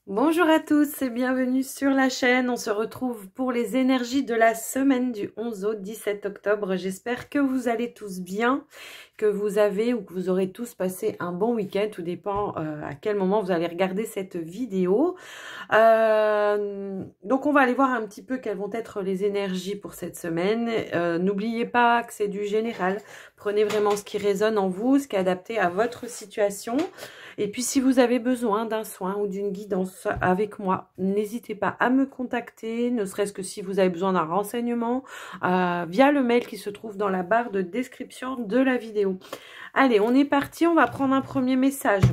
Bonjour à tous et bienvenue sur la chaîne. On se retrouve pour les énergies de la semaine du 11 au 17 octobre. J'espère que vous allez tous bien, que vous avez ou que vous aurez tous passé un bon week-end. Tout dépend à quel moment vous allez regarder cette vidéo. Donc on va aller voir un petit peu quelles vont être les énergies pour cette semaine. N'oubliez pas que c'est du général. Prenez vraiment ce qui résonne en vous, ce qui est adapté à votre situation. Et puis, si vous avez besoin d'un soin ou d'une guidance avec moi, n'hésitez pas à me contacter, ne serait-ce que si vous avez besoin d'un renseignement, via le mail qui se trouve dans la barre de description de la vidéo. Allez, on est parti, on va prendre un premier message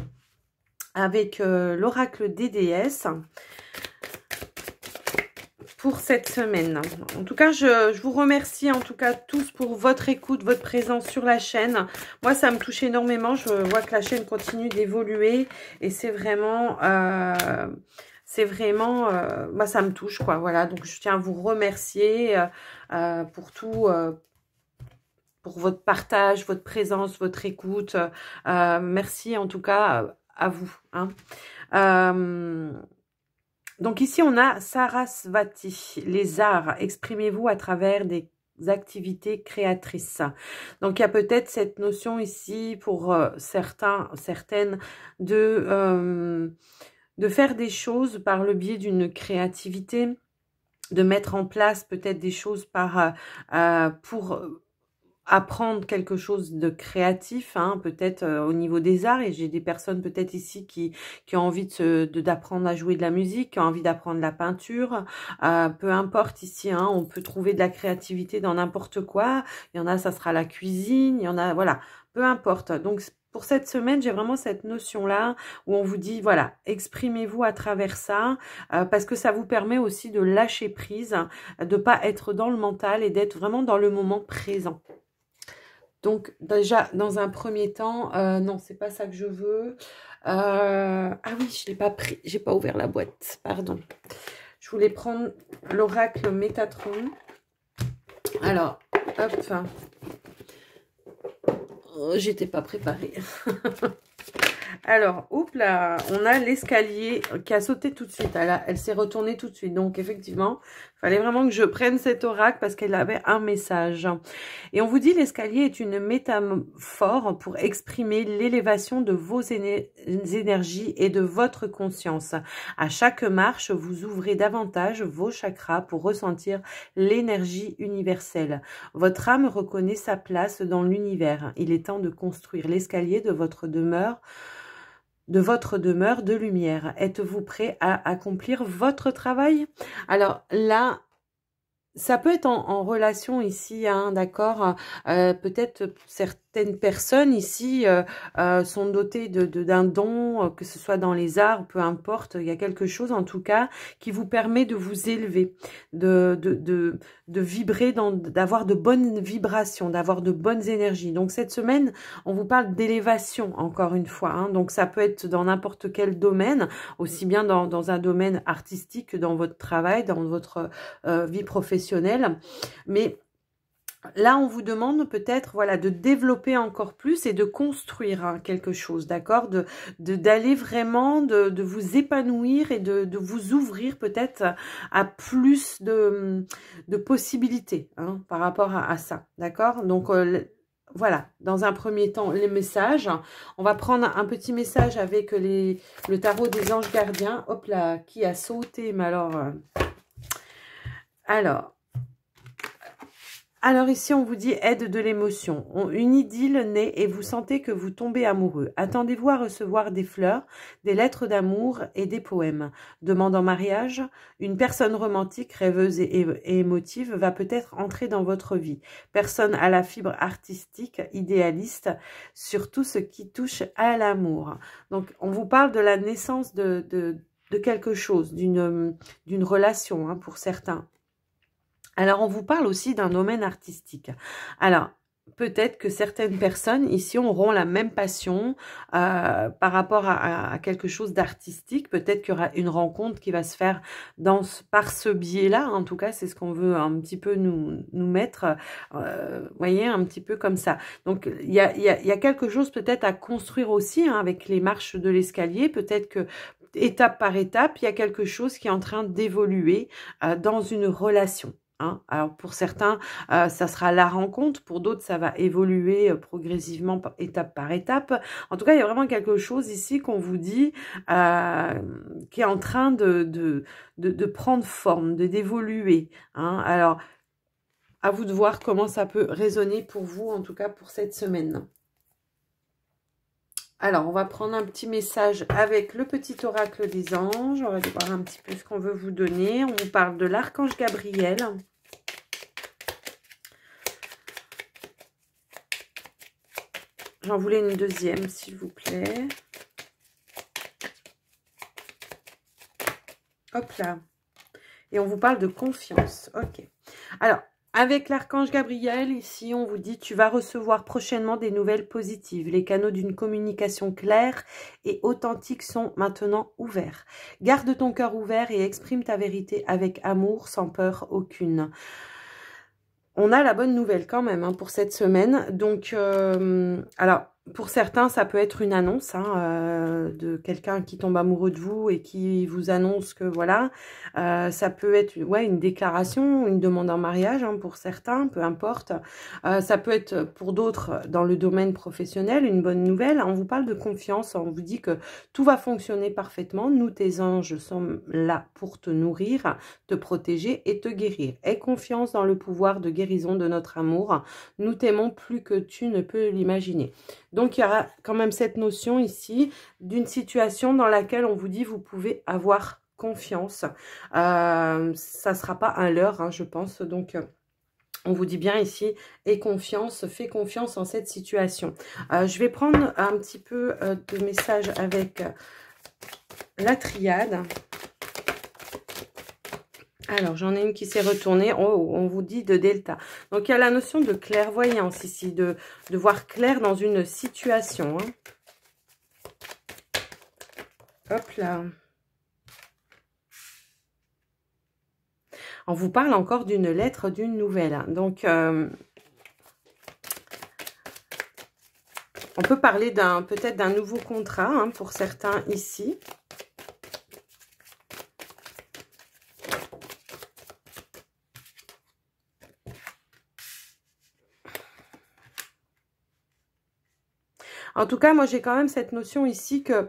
avec l'oracle des déesses pour cette semaine. En tout cas, je vous remercie en tout cas tous pour votre écoute, votre présence sur la chaîne. Moi, ça me touche énormément. Je vois que la chaîne continue d'évoluer et c'est vraiment, bah, ça me touche, quoi. Voilà, donc je tiens à vous remercier pour tout. Pour votre partage, votre présence, votre écoute. Merci en tout cas à vous. Hein. Donc ici, on a Sarasvati, les arts. Exprimez-vous à travers des activités créatrices. Donc il y a peut-être cette notion ici pour certaines de faire des choses par le biais d'une créativité, de mettre en place peut-être des choses pour apprendre quelque chose de créatif, hein, peut-être au niveau des arts, et j'ai des personnes peut-être ici qui ont envie d'apprendre à jouer de la musique, qui ont envie d'apprendre la peinture, peu importe ici, hein, on peut trouver de la créativité dans n'importe quoi, il y en a, ça sera la cuisine, il y en a, voilà, peu importe. Donc pour cette semaine, j'ai vraiment cette notion-là où on vous dit, voilà, exprimez-vous à travers ça, parce que ça vous permet aussi de lâcher prise, de pas être dans le mental et d'être vraiment dans le moment présent. Donc déjà, dans un premier temps, non, c'est pas ça que je veux. Ah oui, je l'ai pas pris, j'ai pas ouvert la boîte, pardon. Je voulais prendre l'oracle Métatron. Alors, hop. Oh, j'étais pas préparée. Alors, oups là, on a l'escalier qui a sauté tout de suite. Elle s'est retournée tout de suite. Donc, effectivement, il fallait vraiment que je prenne cet oracle parce qu'elle avait un message. Et on vous dit, l'escalier est une métaphore pour exprimer l'élévation de vos énergies et de votre conscience. À chaque marche, vous ouvrez davantage vos chakras pour ressentir l'énergie universelle. Votre âme reconnaît sa place dans l'univers. Il est temps de construire l'escalier de votre demeure de lumière. Êtes-vous prêt à accomplir votre travail? Alors là, ça peut être en relation ici, hein, d'accord, peut-être certaines personnes ici sont dotées d'un don, que ce soit dans les arts, peu importe, il y a quelque chose en tout cas qui vous permet de vous élever, de vibrer, d'avoir de bonnes vibrations, d'avoir de bonnes énergies. Donc cette semaine, on vous parle d'élévation encore une fois, hein, donc ça peut être dans n'importe quel domaine, aussi bien dans un domaine artistique que dans votre travail, dans votre vie professionnelle, mais là, on vous demande peut-être, voilà, de développer encore plus et de construire, hein, quelque chose, d'accord, d'aller vraiment, de vous épanouir et de vous ouvrir peut-être à plus de possibilités, hein, par rapport à ça, d'accord. Donc voilà, dans un premier temps, les messages. On va prendre un petit message avec le tarot des anges gardiens. Hop là, qui a sauté, mais alors ici, on vous dit aide de l'émotion. Une idylle naît et vous sentez que vous tombez amoureux. Attendez-vous à recevoir des fleurs, des lettres d'amour et des poèmes. Demande en mariage, une personne romantique, rêveuse et émotive va peut-être entrer dans votre vie. Personne à la fibre artistique, idéaliste, sur tout ce qui touche à l'amour. Donc, on vous parle de la naissance de quelque chose, d'une relation, hein, pour certains. Alors, on vous parle aussi d'un domaine artistique. Alors, peut-être que certaines personnes ici auront la même passion par rapport à quelque chose d'artistique. Peut-être qu'il y aura une rencontre qui va se faire par ce biais-là. En tout cas, c'est ce qu'on veut un petit peu nous mettre, voyez, un petit peu comme ça. Donc, il y a quelque chose peut-être à construire aussi, hein, avec les marches de l'escalier. Peut-être que étape par étape, il y a quelque chose qui est en train d'évoluer dans une relation. Hein. Alors pour certains, ça sera la rencontre, pour d'autres, ça va évoluer progressivement, étape par étape. En tout cas, il y a vraiment quelque chose ici qu'on vous dit qui est en train de prendre forme, d'évoluer. Hein. Alors, à vous de voir comment ça peut résonner pour vous, en tout cas pour cette semaine. Alors, on va prendre un petit message avec le petit oracle des anges. On va voir un petit peu ce qu'on veut vous donner. On vous parle de l'archange Gabriel. J'en voulais une deuxième, s'il vous plaît. Hop là. Et on vous parle de confiance. Ok. Alors, avec l'archange Gabriel, ici, on vous dit, tu vas recevoir prochainement des nouvelles positives. Les canaux d'une communication claire et authentique sont maintenant ouverts. Garde ton cœur ouvert et exprime ta vérité avec amour, sans peur aucune. On a la bonne nouvelle quand même hein, pour cette semaine. Donc, alors, pour certains, ça peut être une annonce hein, de quelqu'un qui tombe amoureux de vous et qui vous annonce que voilà, ça peut être ouais, une déclaration, une demande en mariage hein, pour certains, peu importe. Ça peut être pour d'autres dans le domaine professionnel, une bonne nouvelle. On vous parle de confiance, on vous dit que tout va fonctionner parfaitement. Nous, tes anges, sommes là pour te nourrir, te protéger et te guérir. Aie confiance dans le pouvoir de guérison de notre amour. Nous t'aimons plus que tu ne peux l'imaginer. Donc, il y aura quand même cette notion ici d'une situation dans laquelle on vous dit vous pouvez avoir confiance. Ça ne sera pas un leurre, hein, je pense. Donc, on vous dit bien ici, aie confiance, fais confiance en cette situation. Je vais prendre un petit peu de messages avec la triade. Alors, j'en ai une qui s'est retournée. Oh, on vous dit de delta. Donc, il y a la notion de clairvoyance ici, de voir clair dans une situation. Hein. Hop là. On vous parle encore d'une lettre, d'une nouvelle. Hein. Donc, on peut parler peut-être d'un nouveau contrat hein, pour certains ici. En tout cas, moi, j'ai quand même cette notion ici que,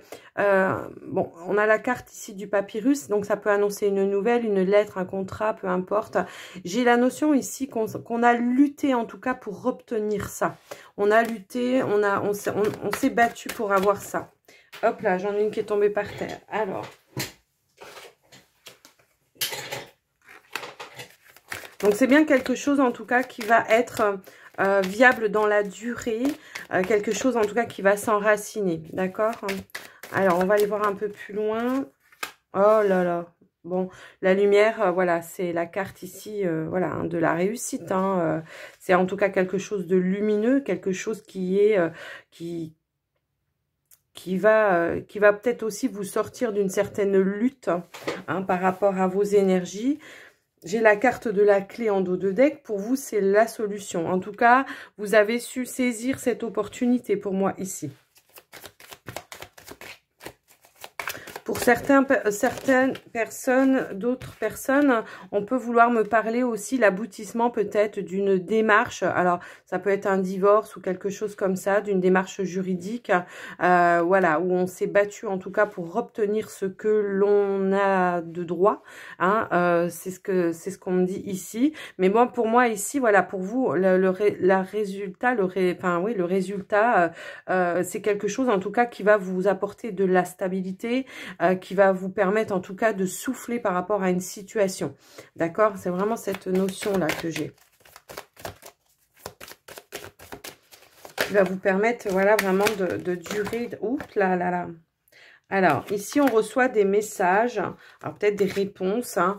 bon, on a la carte ici du papyrus, donc ça peut annoncer une nouvelle, une lettre, un contrat, peu importe. J'ai la notion ici qu'on a lutté, en tout cas, pour obtenir ça. On a lutté, on s'est battu pour avoir ça. Hop là, j'en ai une qui est tombée par terre. Alors. Donc, c'est bien quelque chose, en tout cas, qui va être... viable dans la durée, quelque chose en tout cas qui va s'enraciner, d'accord? Alors, on va aller voir un peu plus loin. Oh là là, bon, la lumière, voilà, c'est la carte ici, voilà, hein, de la réussite, hein, c'est en tout cas quelque chose de lumineux, quelque chose qui est, qui va peut-être aussi vous sortir d'une certaine lutte hein, par rapport à vos énergies. J'ai la carte de la clé en dos de deck. Pour vous, c'est la solution. En tout cas, vous avez su saisir cette opportunité pour moi ici. Pour certaines personnes, d'autres personnes, on peut vouloir me parler aussi l'aboutissement peut-être d'une démarche. Alors, ça peut être un divorce ou quelque chose comme ça, d'une démarche juridique, voilà, où on s'est battu en tout cas pour obtenir ce que l'on a de droit. Hein, c'est ce qu'on me dit ici. Mais bon, pour moi ici, voilà, pour vous, le résultat, c'est quelque chose en tout cas qui va vous apporter de la stabilité. Qui va vous permettre en tout cas de souffler par rapport à une situation. D'accord? C'est vraiment cette notion-là que j'ai. Qui va vous permettre, voilà, vraiment de durer. Oups là là là. Alors, ici, on reçoit des messages, alors peut-être des réponses. Hein,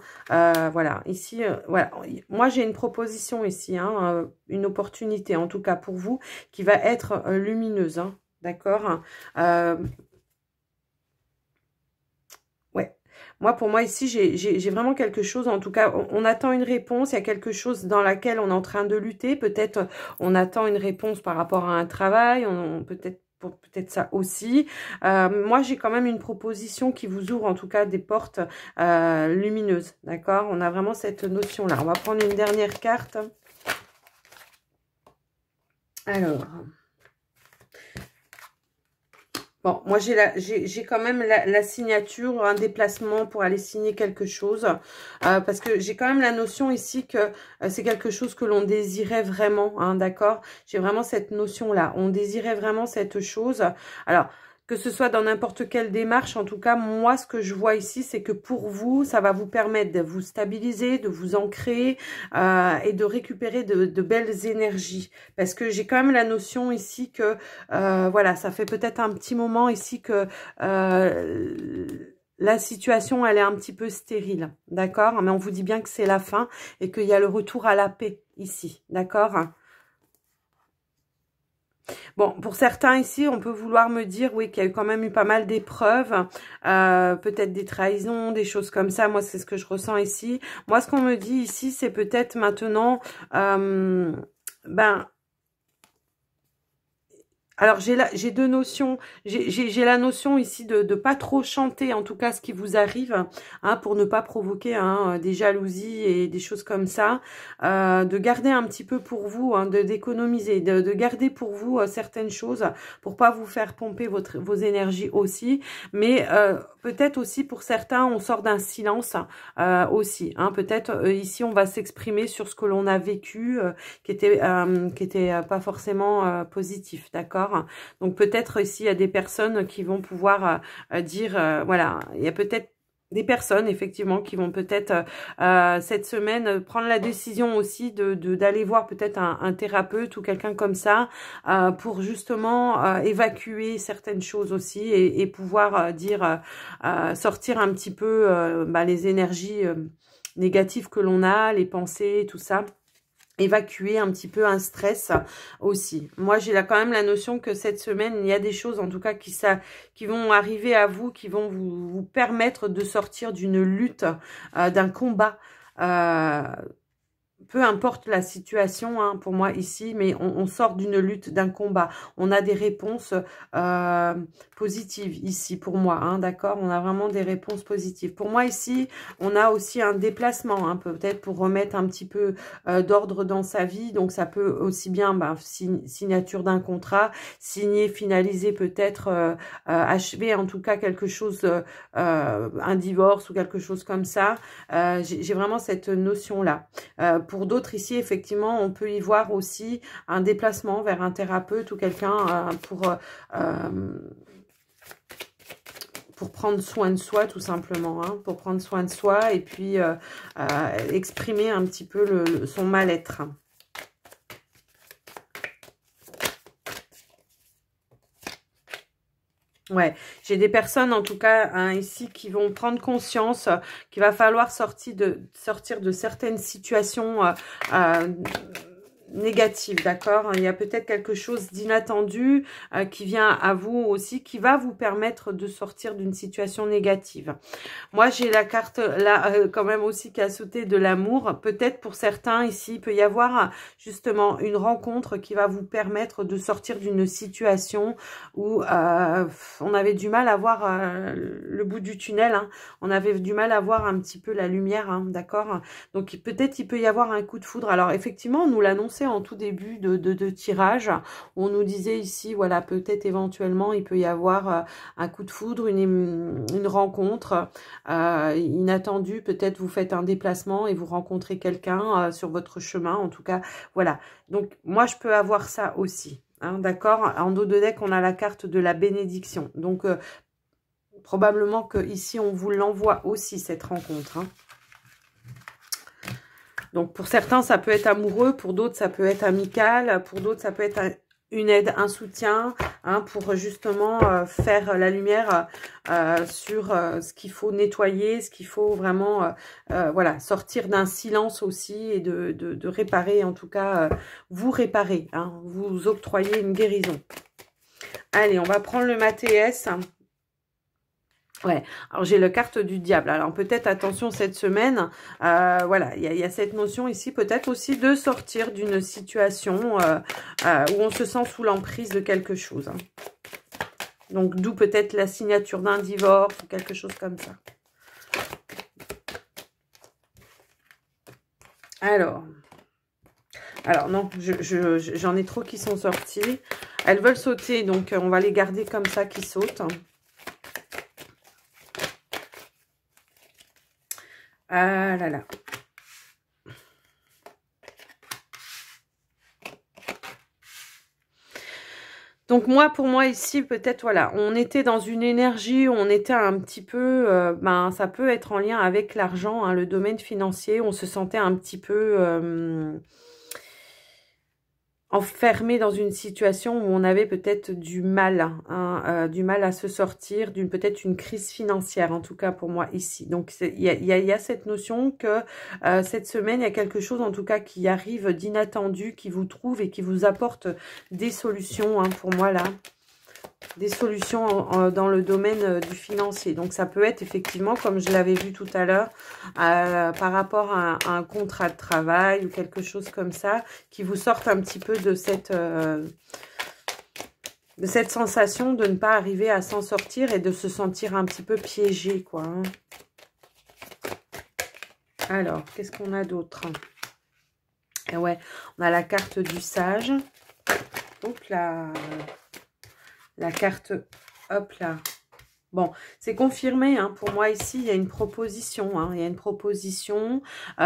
voilà, ici, voilà. Moi, j'ai une proposition ici, hein, une opportunité, en tout cas pour vous, qui va être lumineuse. Hein, d'accord? Moi, pour moi, ici, j'ai vraiment quelque chose, en tout cas, on attend une réponse, il y a quelque chose dans laquelle on est en train de lutter. Peut-être on attend une réponse par rapport à un travail, peut-être pour peut-être ça aussi. Moi, j'ai quand même une proposition qui vous ouvre en tout cas des portes lumineuses, d'accord? On a vraiment cette notion-là. On va prendre une dernière carte. Alors... Bon, moi, j'ai quand même la signature, un déplacement pour aller signer quelque chose. Parce que j'ai quand même la notion ici que c'est quelque chose que l'on désirait vraiment, hein, d'accord? J'ai vraiment cette notion-là. On désirait vraiment cette chose. Alors, que ce soit dans n'importe quelle démarche, en tout cas, moi, ce que je vois ici, c'est que pour vous, ça va vous permettre de vous stabiliser, de vous ancrer et de récupérer de belles énergies. Parce que j'ai quand même la notion ici que, voilà, ça fait peut-être un petit moment ici que la situation, elle est un petit peu stérile, d'accord? Mais on vous dit bien que c'est la fin et qu'il y a le retour à la paix ici, d'accord? Bon, pour certains ici, on peut vouloir me dire, oui, qu'il y a eu quand même eu pas mal d'épreuves, peut-être des trahisons, des choses comme ça. Moi, c'est ce que je ressens ici. Moi, ce qu'on me dit ici, c'est peut-être maintenant, ben... Alors, j'ai deux notions. J'ai la notion ici de pas trop chanter, en tout cas, ce qui vous arrive, hein, pour ne pas provoquer des jalousies et des choses comme ça. De garder un petit peu pour vous, hein, d'économiser, de garder pour vous certaines choses pour pas vous faire pomper vos énergies aussi. Mais peut-être aussi pour certains, on sort d'un silence aussi. Hein, peut-être ici, on va s'exprimer sur ce que l'on a vécu qui était pas forcément positif, d'accord? Donc peut-être ici, il y a des personnes qui vont pouvoir dire, voilà, il y a peut-être des personnes, effectivement, qui vont peut-être cette semaine prendre la décision aussi d'aller voir peut-être un thérapeute ou quelqu'un comme ça pour justement évacuer certaines choses aussi et pouvoir dire, sortir un petit peu les énergies négatives que l'on a, les pensées, tout ça. Évacuer un petit peu un stress aussi. Moi, j'ai là quand même la notion que cette semaine, il y a des choses en tout cas qui vont arriver à vous, qui vont vous permettre de sortir d'une lutte, d'un combat. Peu importe la situation, hein, pour moi ici, mais on sort d'une lutte, d'un combat. On a des réponses positives ici pour moi, hein, d'accord? On a vraiment des réponses positives. Pour moi ici, on a aussi un déplacement, hein, peut-être pour remettre un petit peu d'ordre dans sa vie. Donc ça peut aussi bien, signature d'un contrat, signer, finaliser peut-être, achever en tout cas quelque chose, un divorce ou quelque chose comme ça. J'ai vraiment cette notion-là. Pour d'autres ici, effectivement, on peut y voir aussi un déplacement vers un thérapeute ou quelqu'un pour prendre soin de soi, tout simplement, hein, pour prendre soin de soi et puis exprimer un petit peu son mal-être. Ouais, j'ai des personnes en tout cas hein, ici qui vont prendre conscience qu'il va falloir sortir de certaines situations négative, d'accord? Il y a peut-être quelque chose d'inattendu qui vient à vous aussi, qui va vous permettre de sortir d'une situation négative. Moi, j'ai la carte là quand même aussi qui a sauté de l'amour. Peut-être pour certains ici, il peut y avoir justement une rencontre qui va vous permettre de sortir d'une situation où on avait du mal à voir le bout du tunnel. Hein. On avait du mal à voir un petit peu la lumière, hein, d'accord? Donc peut-être il peut y avoir un coup de foudre. Alors effectivement, on nous l'annonçait en tout début de tirage. On nous disait ici, voilà, peut-être éventuellement, il peut y avoir un coup de foudre, une rencontre inattendue. Peut-être vous faites un déplacement et vous rencontrez quelqu'un sur votre chemin. En tout cas, voilà. Donc, moi, je peux avoir ça aussi. Hein, d'accord? En dos de deck, on a la carte de la bénédiction. Donc, probablement que ici on vous l'envoie aussi, cette rencontre. Hein. Donc, pour certains, ça peut être amoureux. Pour d'autres, ça peut être amical. Pour d'autres, ça peut être une aide, un soutien, hein, pour justement faire la lumière sur ce qu'il faut nettoyer, ce qu'il faut vraiment voilà, sortir d'un silence aussi et de réparer, en tout cas, vous réparer, hein, vous octroyer une guérison. Allez, on va prendre le mat TS. Ouais, alors j'ai la carte du diable. Alors peut-être attention cette semaine, voilà, il y a cette notion ici peut-être aussi de sortir d'une situation où on se sent sous l'emprise de quelque chose. Hein. Donc d'où peut-être la signature d'un divorce ou quelque chose comme ça. Alors non, j'en ai trop qui sont sortis. Elles veulent sauter, donc on va les garder comme ça qui sautent. Ah là là. Donc moi, pour moi ici, peut-être, voilà, on était dans une énergie, on était un petit peu, ça peut être en lien avec l'argent, hein, le domaine financier, on se sentait un petit peu enfermé dans une situation où on avait peut-être du mal, hein, du mal à se sortir d'une peut-être une crise financière, en tout cas pour moi ici. Donc il y a cette notion que cette semaine, il y a quelque chose en tout cas qui arrive d'inattendu, qui vous trouve et qui vous apporte des solutions, hein, pour moi là. Des solutions dans le domaine du financier. Donc, ça peut être effectivement, comme je l'avais vu tout à l'heure, par rapport à un contrat de travail ou quelque chose comme ça, qui vous sorte un petit peu de cette sensation de ne pas arriver à s'en sortir et de se sentir un petit peu piégé, quoi. Hein. Alors, qu'est-ce qu'on a d'autre? Et ouais, on a la carte du sage. Donc, la carte, hop là. Bon, c'est confirmé, hein, pour moi ici, il y a une proposition, hein, il y a une proposition, il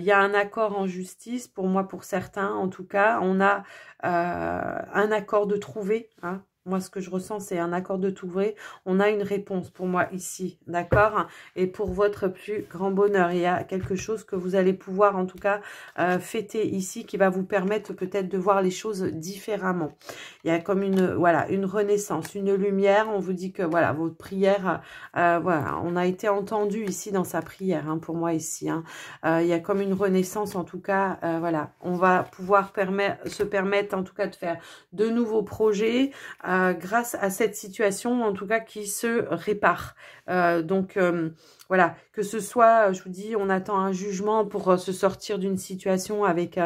y a un accord en justice, pour moi, pour certains, en tout cas, on a un accord de trouver, hein. Moi, ce que je ressens, c'est un accord de trouver. On a une réponse pour moi ici, d'accord? Et pour votre plus grand bonheur, il y a quelque chose que vous allez pouvoir, en tout cas, fêter ici, qui va vous permettre peut-être de voir les choses différemment. Il y a comme une renaissance, une lumière. On vous dit que, voilà, votre prière, voilà, on a été entendu ici dans sa prière, hein, pour moi ici. Hein. Il y a comme une renaissance, en tout cas, voilà. On va pouvoir se permettre, en tout cas, de faire de nouveaux projets, grâce à cette situation, en tout cas, qui se répare. Voilà, que ce soit, je vous dis, on attend un jugement pour se sortir d'une situation avec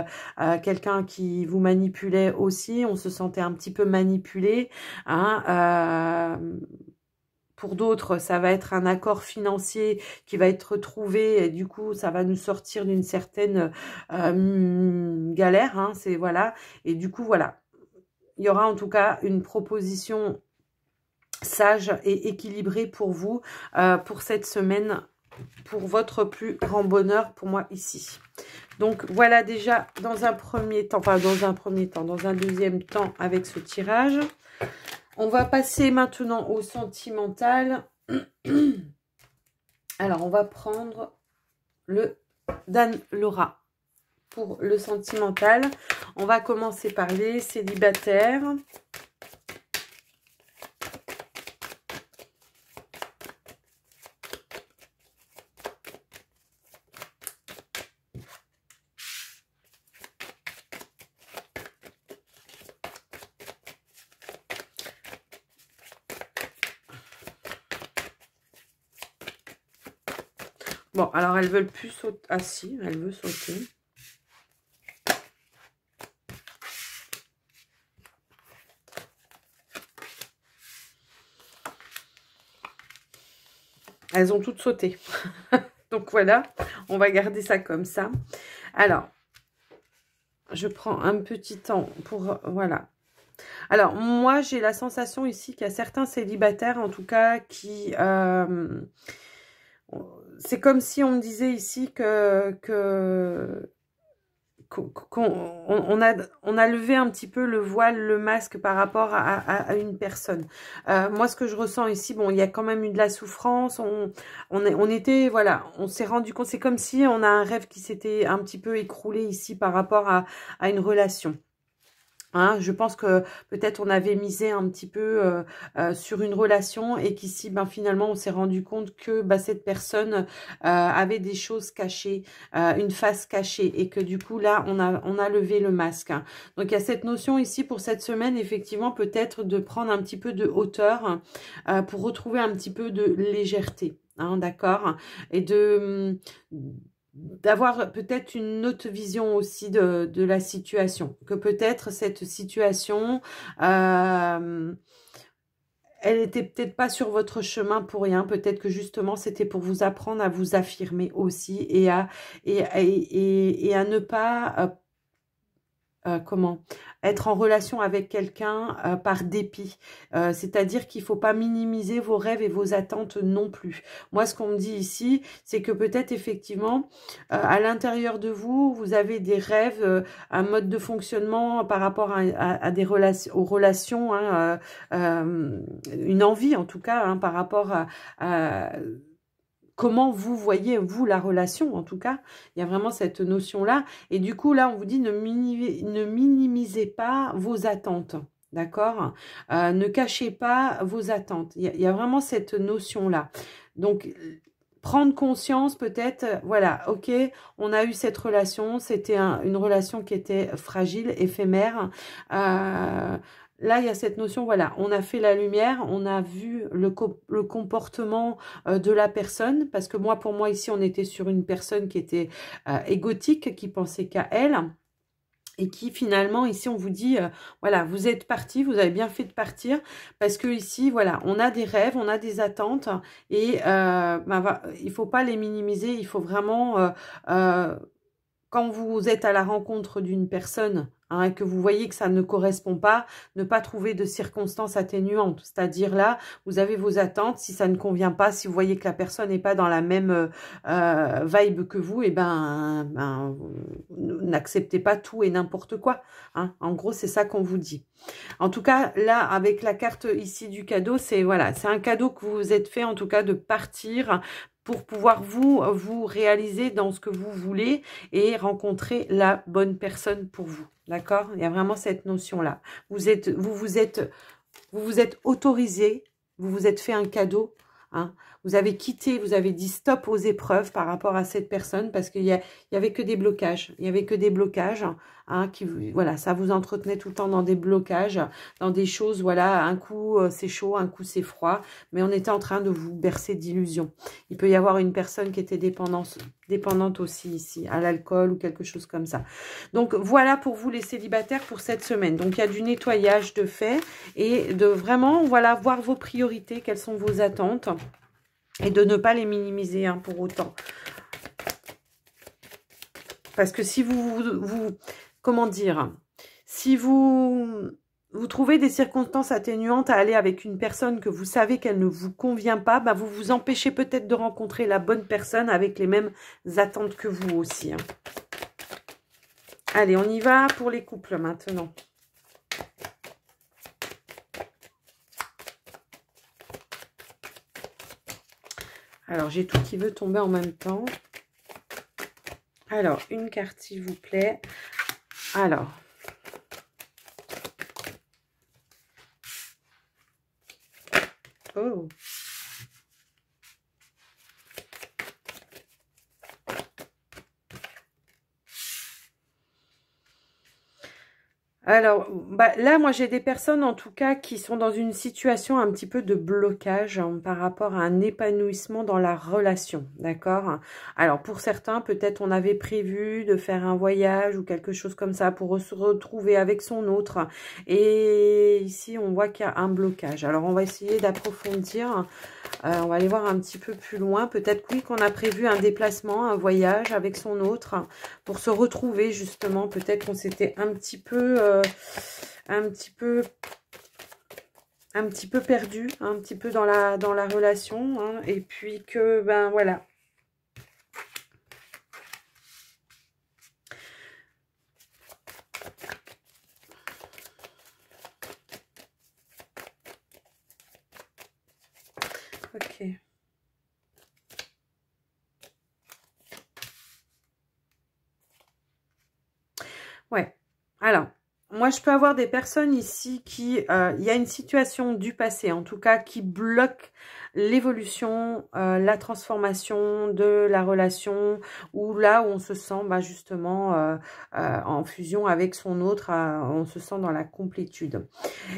quelqu'un qui vous manipulait aussi, on se sentait un petit peu manipulé. Hein, pour d'autres, ça va être un accord financier qui va être trouvé et du coup, ça va nous sortir d'une certaine galère. Hein, voilà. Et du coup, voilà. Il y aura en tout cas une proposition sage et équilibrée pour vous, pour cette semaine, pour votre plus grand bonheur, pour moi ici. Donc voilà déjà dans un premier temps, enfin dans un deuxième temps avec ce tirage. On va passer maintenant au sentimental. Alors on va prendre le Dan Laura. Pour le sentimental, on va commencer par les célibataires. Bon, alors elles veulent plus sauter. Ah si, elle veut sauter. Elles ont toutes sauté. Donc voilà, on va garder ça comme ça. Alors, je prends un petit temps pour... Voilà. Alors, moi, j'ai la sensation ici qu'il y a certains célibataires, en tout cas, qui... c'est comme si on me disait ici on a levé un petit peu le voile, le masque par rapport à une personne. Moi, ce que je ressens ici, bon, il y a quand même eu de la souffrance. On était, voilà, on s'est rendu compte. C'est comme si on a un rêve qui s'était un petit peu écroulé ici par rapport à une relation. Hein, je pense que peut-être on avait misé un petit peu sur une relation et qu'ici, ben, finalement, on s'est rendu compte que cette personne avait des choses cachées, une face cachée et que du coup, là, on a levé le masque. Hein. Donc, il y a cette notion ici pour cette semaine, effectivement, peut-être de prendre un petit peu de hauteur pour retrouver un petit peu de légèreté. Hein, d'accord? Et d'avoir peut-être une autre vision aussi de la situation, que peut-être cette situation, elle était peut-être pas sur votre chemin pour rien, peut-être que justement c'était pour vous apprendre à vous affirmer aussi et à ne pas comment être en relation avec quelqu'un par dépit. C'est-à-dire qu'il ne faut pas minimiser vos rêves et vos attentes non plus. Moi, ce qu'on me dit ici, c'est que peut-être effectivement, à l'intérieur de vous, vous avez des rêves, un mode de fonctionnement par rapport à des relations, aux relations, hein, une envie en tout cas, hein, par rapport à comment vous voyez, vous, la relation, en tout cas. Il y a vraiment cette notion-là. Et du coup, là, on vous dit ne minimisez pas vos attentes. D'accord? Ne cachez pas vos attentes. Il y a vraiment cette notion-là. Donc, prendre conscience peut-être, voilà, ok, on a eu cette relation, c'était une relation qui était fragile, éphémère. Là, il y a cette notion, voilà, on a fait la lumière, on a vu le comportement de la personne, parce que moi, pour moi, ici, on était sur une personne qui était égotique, qui pensait qu'à elle, et qui finalement, ici, on vous dit, voilà, vous êtes parti, vous avez bien fait de partir, parce que ici, voilà, on a des rêves, on a des attentes, et il faut pas les minimiser, il faut vraiment... quand vous êtes à la rencontre d'une personne hein, et que vous voyez que ça ne correspond pas, ne pas trouver de circonstances atténuantes. C'est-à-dire là, vous avez vos attentes, si ça ne convient pas, si vous voyez que la personne n'est pas dans la même vibe que vous, et n'acceptez pas tout et n'importe quoi. Hein. En gros, c'est ça qu'on vous dit. En tout cas, là, avec la carte ici du cadeau, c'est voilà, c'est un cadeau que vous vous êtes fait, en tout cas, de partir pour pouvoir vous réaliser dans ce que vous voulez et rencontrer la bonne personne pour vous. D'accord? Il y a vraiment cette notion-là. Vous vous êtes autorisé, vous vous êtes fait un cadeau. Hein. Vous avez quitté, vous avez dit stop aux épreuves par rapport à cette personne parce qu'il y avait que des blocages. Il y avait que des blocages. Hein, voilà, ça vous entretenait tout le temps dans des blocages, dans des choses, voilà, un coup c'est chaud, un coup c'est froid, mais on était en train de vous bercer d'illusions. Il peut y avoir une personne qui était dépendante aussi ici, à l'alcool ou quelque chose comme ça. Donc voilà pour vous les célibataires pour cette semaine. Donc il y a du nettoyage de fait et de vraiment, voilà, voir vos priorités, quelles sont vos attentes et de ne pas les minimiser hein, pour autant. Parce que si comment dire, si vous trouvez des circonstances atténuantes à aller avec une personne que vous savez qu'elle ne vous convient pas, vous vous empêchez peut-être de rencontrer la bonne personne avec les mêmes attentes que vous aussi. Hein. Allez, on y va pour les couples maintenant. Alors, j'ai tout qui veut tomber en même temps. Alors, une carte, s'il vous plaît. Alors. Oh. Alors, là, moi, j'ai des personnes, en tout cas, qui sont dans une situation un petit peu de blocage hein, par rapport à un épanouissement dans la relation, d'accord? Alors, pour certains, peut-être on avait prévu de faire un voyage ou quelque chose comme ça pour se retrouver avec son autre. Et ici, on voit qu'il y a un blocage. Alors, on va essayer d'approfondir. On va aller voir un petit peu plus loin. Peut-être oui qu'on a prévu un déplacement, un voyage avec son autre pour se retrouver justement. Peut-être qu'on s'était un petit peu perdu, un petit peu dans la relation. Hein, et puis que, voilà. Ok. Ouais. Alors, Moi, je peux avoir des personnes ici qui... il y a une situation du passé, en tout cas, qui bloque l'évolution, la transformation de la relation, ou là où on se sent justement en fusion avec son autre, on se sent dans la complétude.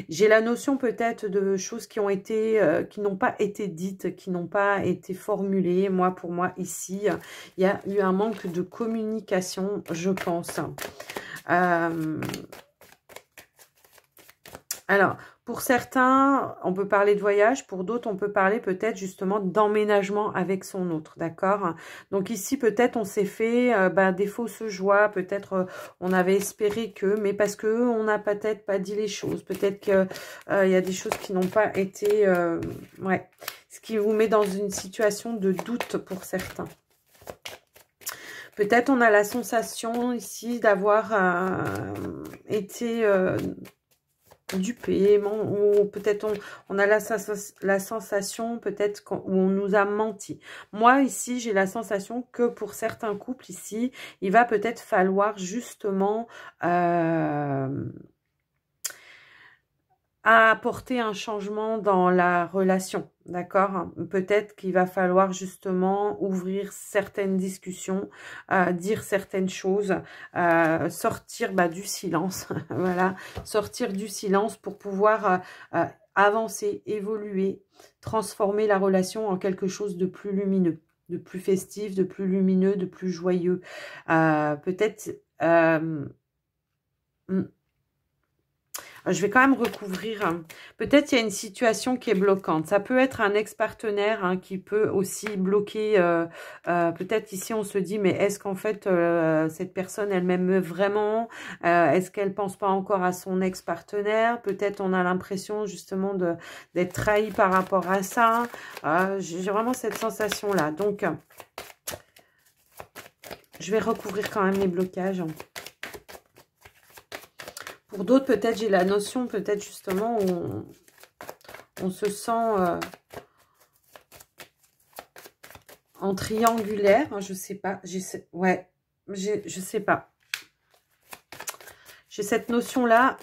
J'ai la notion peut-être de choses qui ont été, qui n'ont pas été dites, qui n'ont pas été formulées. Moi, pour moi, ici, il y a eu un manque de communication, je pense. Alors, pour certains, on peut parler de voyage. Pour d'autres, on peut parler peut-être justement d'emménagement avec son autre, d'accord? Donc ici, peut-être on s'est fait des fausses joies. Peut-être on avait espéré que, mais parce que on n'a peut-être pas dit les choses. Peut-être qu'il y a des choses qui n'ont pas été... ouais, ce qui vous met dans une situation de doute pour certains. Peut-être on a la sensation ici d'avoir été... dupé, ou peut-être on a la sensation peut-être où on nous a menti. Moi ici j'ai la sensation que pour certains couples ici il va peut-être falloir justement apporter un changement dans la relation, d'accord? Peut-être qu'il va falloir justement ouvrir certaines discussions, dire certaines choses, sortir du silence, voilà, sortir du silence pour pouvoir avancer, évoluer, transformer la relation en quelque chose de plus lumineux, de plus festif, de plus lumineux, de plus joyeux. Peut-être... je vais quand même recouvrir. Peut-être il y a une situation qui est bloquante. Ça peut être un ex-partenaire qui peut aussi bloquer. Peut-être ici on se dit, mais est-ce qu'en fait cette personne elle m'aime vraiment? Est-ce qu'elle pense pas encore à son ex-partenaire? Peut-être on a l'impression justement d'être trahi par rapport à ça. J'ai vraiment cette sensation là. Donc je vais recouvrir quand même les blocages. Pour d'autres, peut-être, j'ai la notion, peut-être justement, où on se sent en triangulaire. Je sais pas. Ouais, je sais pas. J'ai cette notion-là.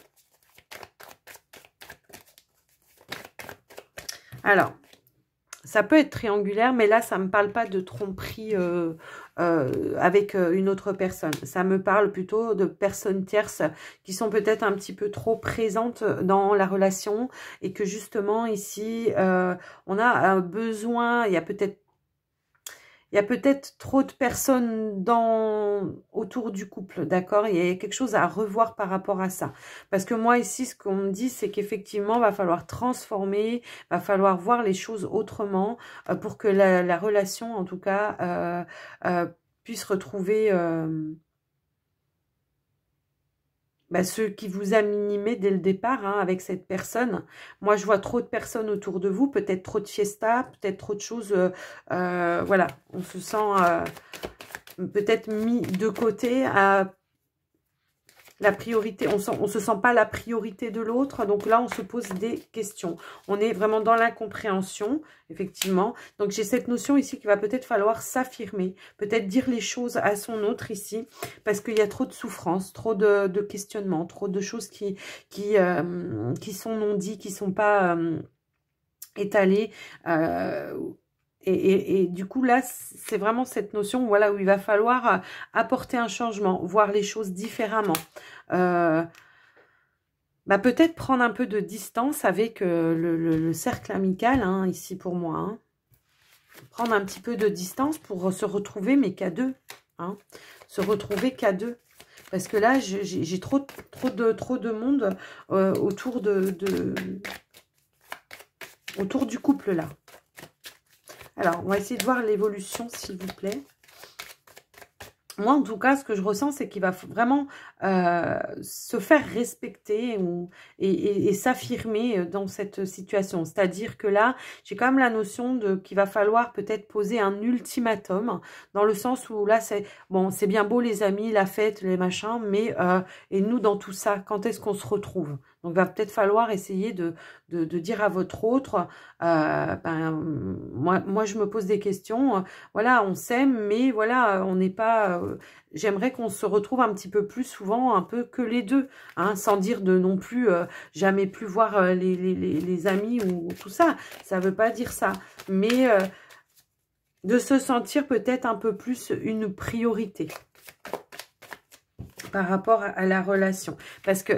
Alors, ça peut être triangulaire, mais là, ça ne me parle pas de tromperie avec une autre personne. Ça me parle plutôt de personnes tierces qui sont peut-être un petit peu trop présentes dans la relation et que justement, ici, on a un besoin, il y a peut-être trop de personnes autour du couple, d'accord? Il y a quelque chose à revoir par rapport à ça. Parce que moi, ici, ce qu'on me dit, c'est qu'effectivement, il va falloir transformer, il va falloir voir les choses autrement pour que la relation, en tout cas, puisse retrouver... ce qui vous a minimé dès le départ avec cette personne. Moi, je vois trop de personnes autour de vous, peut-être trop de fiesta, peut-être trop de choses. Voilà, on se sent peut-être mis de côté à la priorité. On se sent pas la priorité de l'autre. Donc là, on se pose des questions. On est vraiment dans l'incompréhension, effectivement. Donc j'ai cette notion ici qu'il va peut-être falloir s'affirmer, peut-être dire les choses à son autre ici, parce qu'il y a trop de souffrance, trop de questionnements, trop de choses qui sont non dites, qui sont pas étalées. Et du coup, là, c'est vraiment cette notion voilà, où il va falloir apporter un changement, voir les choses différemment. Peut-être prendre un peu de distance avec le cercle amical, ici pour moi. Prendre un petit peu de distance pour se retrouver, mais qu'à deux. Se retrouver qu'à deux. Parce que là, j'ai trop de monde autour autour du couple, là. Alors, on va essayer de voir l'évolution, s'il vous plaît. Moi, en tout cas, ce que je ressens, c'est qu'il va vraiment se faire respecter et s'affirmer dans cette situation. C'est-à-dire que là, j'ai quand même la notion qu'il va falloir peut-être poser un ultimatum, dans le sens où là, c'est bon, c'est bien beau les amis, la fête, les machins, mais et nous dans tout ça, quand est-ce qu'on se retrouve? Donc, va peut-être falloir essayer de dire à votre autre, moi, je me pose des questions. Voilà, on s'aime, mais voilà, on n'est pas... J'aimerais qu'on se retrouve un petit peu plus souvent, un peu que les deux, hein, sans dire de non plus jamais plus voir les amis ou tout ça. Ça veut pas dire ça. Mais de se sentir peut-être un peu plus une priorité par rapport à la relation. Parce que,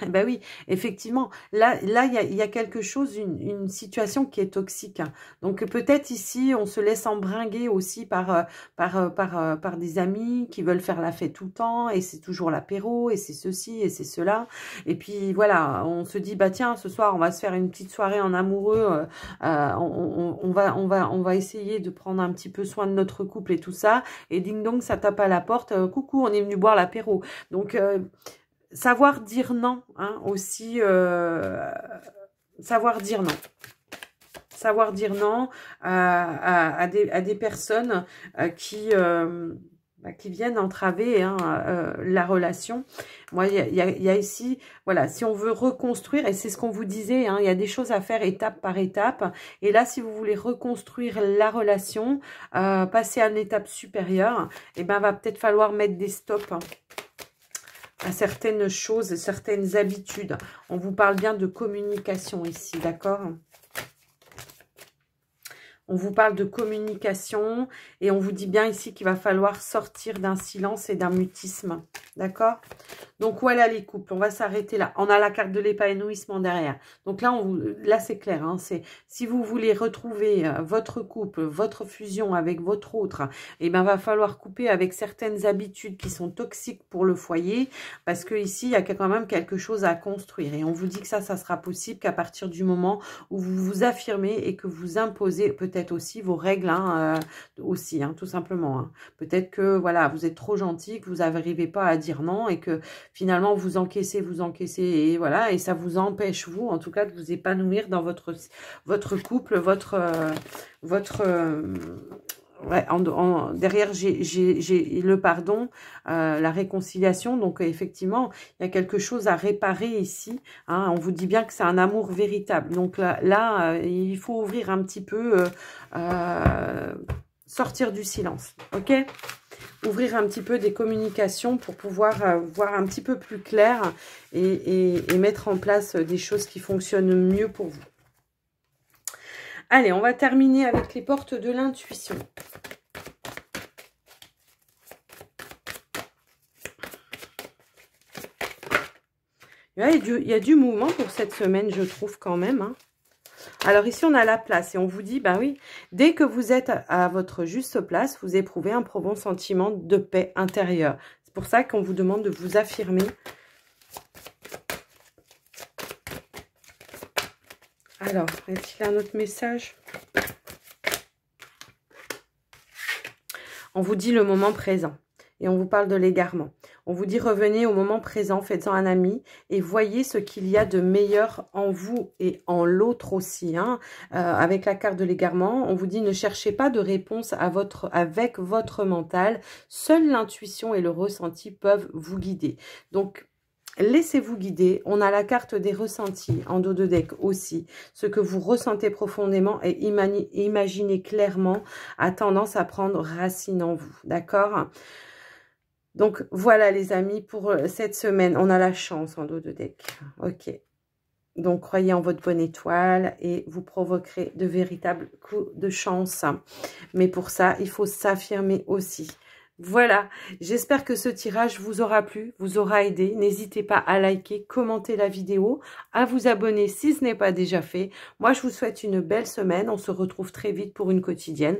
bah oui, effectivement, là il y a quelque chose, une situation qui est toxique. Hein. Donc, peut-être ici, on se laisse embringuer aussi par des amis qui veulent faire la fête tout le temps, et c'est toujours l'apéro, et c'est ceci, et c'est cela. Et puis, voilà, on se dit, bah tiens, ce soir, on va se faire une petite soirée en amoureux, on va essayer de prendre un petit peu soin de notre couple et tout ça, et ding dong, ça tape à la porte, coucou, on est venu boire l'apéro. Donc, savoir dire non, hein, aussi, savoir dire non. Savoir dire non à des personnes qui viennent entraver hein, la relation. Moi, il y a ici, voilà, si on veut reconstruire, et c'est ce qu'on vous disait, hein, il y a des choses à faire étape par étape. Et là, si vous voulez reconstruire la relation, passer à une étape supérieure, eh ben, va peut-être falloir mettre des stops. Hein, à certaines choses, certaines habitudes. On vous parle bien de communication ici, d'accord ? On vous parle de communication et on vous dit bien ici qu'il va falloir sortir d'un silence et d'un mutisme, d'accord ? Donc voilà les couples, on va s'arrêter là. On a la carte de l'épanouissement derrière. Donc là, là c'est clair, hein, c'est si vous voulez retrouver votre couple, votre fusion avec votre autre, eh ben va falloir couper avec certaines habitudes qui sont toxiques pour le foyer, parce que ici il y a quand même quelque chose à construire. Et on vous dit que ça sera possible qu'à partir du moment où vous vous affirmez et que vous imposez peut-être aussi vos règles, hein, aussi, hein, tout simplement. Hein. Peut-être que voilà, vous êtes trop gentil, que vous n'arrivez pas à dire non et que finalement, vous encaissez, et voilà, et ça vous empêche, vous, en tout cas, de vous épanouir dans votre couple, ouais, derrière, j'ai le pardon, la réconciliation, donc effectivement, il y a quelque chose à réparer ici, hein, on vous dit bien que c'est un amour véritable, donc là il faut ouvrir un petit peu, sortir du silence, ok ? Ouvrir un petit peu des communications pour pouvoir voir un petit peu plus clair et mettre en place des choses qui fonctionnent mieux pour vous. Allez, on va terminer avec les portes de l'intuition. Il y a du mouvement pour cette semaine, je trouve quand même, hein. Alors ici, on a la place et on vous dit, ben oui, dès que vous êtes à votre juste place, vous éprouvez un profond sentiment de paix intérieure. C'est pour ça qu'on vous demande de vous affirmer. Alors, est-il un autre message? On vous dit le moment présent et on vous parle de l'égarement. On vous dit revenez au moment présent, faites-en un ami et voyez ce qu'il y a de meilleur en vous et en l'autre aussi. Hein. Avec la carte de l'égarement, on vous dit ne cherchez pas de réponse avec votre mental. Seule l'intuition et le ressenti peuvent vous guider. Donc, laissez-vous guider. On a la carte des ressentis en dos de deck aussi. Ce que vous ressentez profondément et imaginez clairement a tendance à prendre racine en vous. D'accord ? Donc, voilà les amis pour cette semaine. On a la chance en dos de deck. Ok. Donc, croyez en votre bonne étoile et vous provoquerez de véritables coups de chance. Mais pour ça, il faut s'affirmer aussi. Voilà, j'espère que ce tirage vous aura plu, vous aura aidé. N'hésitez pas à liker, commenter la vidéo, à vous abonner si ce n'est pas déjà fait. Moi, je vous souhaite une belle semaine. On se retrouve très vite pour une quotidienne.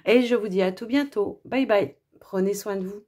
Et je vous dis à tout bientôt. Bye bye. Prenez soin de vous.